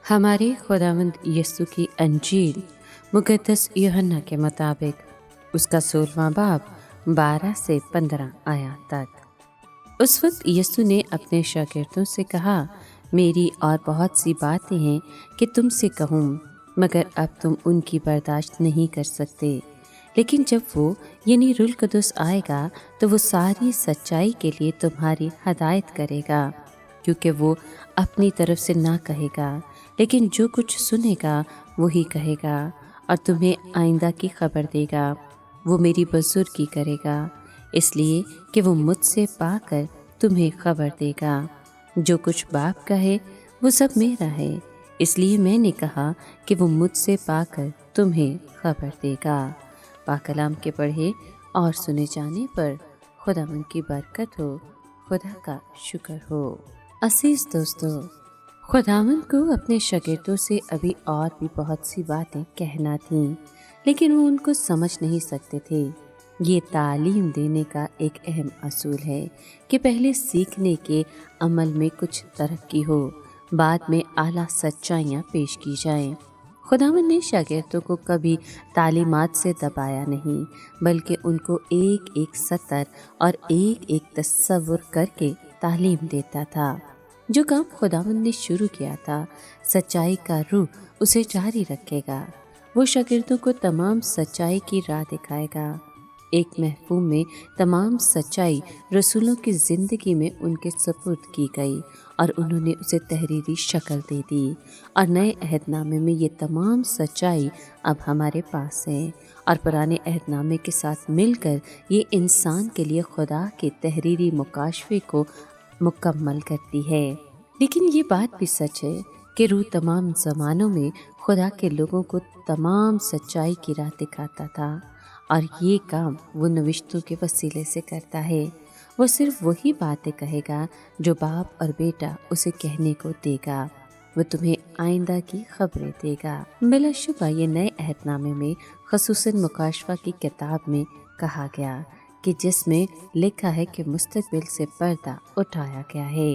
हमारे खुदावंद यीशु की अंजील मुक़द्दस यूहन्ना के मुताबिक उसका 16वां बाब 12 से 15 आयत तक। उस वक्त यीशु ने अपने शागिर्दों से कहा, मेरी और बहुत सी बातें हैं कि तुमसे कहूँ, मगर अब तुम उनकी बर्दाश्त नहीं कर सकते। लेकिन जब वो यानी रूह कुदुस आएगा तो वो सारी सच्चाई के लिए तुम्हारी हदायत करेगा, क्योंकि वो अपनी तरफ से ना कहेगा, लेकिन जो कुछ सुनेगा वही कहेगा और तुम्हें आइंदा की खबर देगा। वो मेरी बुजुर्गी करेगा, इसलिए कि वो मुझसे पाकर तुम्हें खबर देगा। जो कुछ बाप कहे वो सब मेरा है, इसलिए मैंने कहा कि वो मुझसे पाकर तुम्हें खबर देगा। पाकलाम के पढ़े और सुने जाने पर खुदावंद की बरकत हो, खुदा का शुक्र हो। अजीज दोस्तों, खुदावंद को अपने शागिर्दों से अभी और भी बहुत सी बातें कहना थीं, लेकिन वो उनको समझ नहीं सकते थे। ये तालीम देने का एक अहम असूल है कि पहले सीखने के अमल में कुछ तरक्की हो, बाद में आला सच्चाइयाँ पेश की जाएं। खुदावंद ने शागिर्दों को कभी तालीमात से दबाया नहीं, बल्कि उनको एक एक सतर और एक एक तसव्वुर करके तालीम देता था। जो काम खुदावंद ने शुरू किया था, सच्चाई का रूह उसे जारी रखेगा। वो शागिर्दों को तमाम सच्चाई की राह दिखाएगा। एक महफूम में तमाम सच्चाई रसूलों की ज़िंदगी में उनके सपुर्द की गई और उन्होंने उसे तहरीरी शक्ल दे दी। और नए अहदनामे में ये तमाम सच्चाई अब हमारे पास है और पुराने अहदनामे के साथ मिलकर ये इंसान के लिए खुदा के तहरीरी मुकाशफे को मुकम्मल करती है। लेकिन ये बात भी सच है कि रूह तमाम ज़मानों में खुदा के लोगों को तमाम सच्चाई की राह दिखाता था और ये काम वो नविश्तों के वसीले से करता है। वो सिर्फ वही बातें कहेगा जो बाप और बेटा उसे कहने को देगा। वो तुम्हें आइंदा की खबरें देगा। बिलाशुबा ये नए अहदनामे में ख़ुसूसन मुकाशफा की किताब में कहा गया कि जिसमें लिखा है कि मुस्तकबिल से पर्दा उठाया गया है।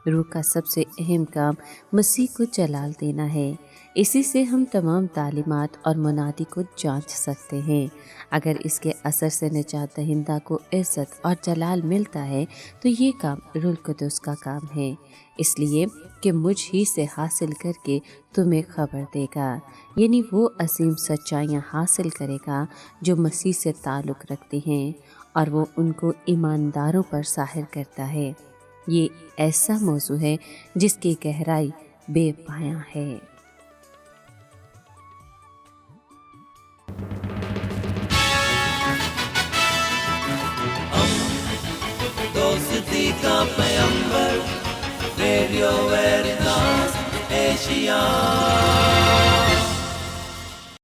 रूह का सबसे अहम काम मसीह को जलाल देना है। इसी से हम तमाम तालीमात और मुनादी को जांच सकते हैं। अगर इसके असर से निजात दहिंदा को इज़्ज़त और जलाल मिलता है तो ये काम रूह कुदुस का काम है, इसलिए कि मुझ ही से हासिल करके तुम्हें खबर देगा, यानी वो असीम सच्चाइयाँ हासिल करेगा जो मसीह से ताल्लुक़ रखती हैं और वो उनको ईमानदारों पर ज़ाहिर करता है। ये ऐसा मौजू है जिसकी गहराई बेपायां है। दोस्ती का पैगंबर, रेडियो वेरितास एशिया।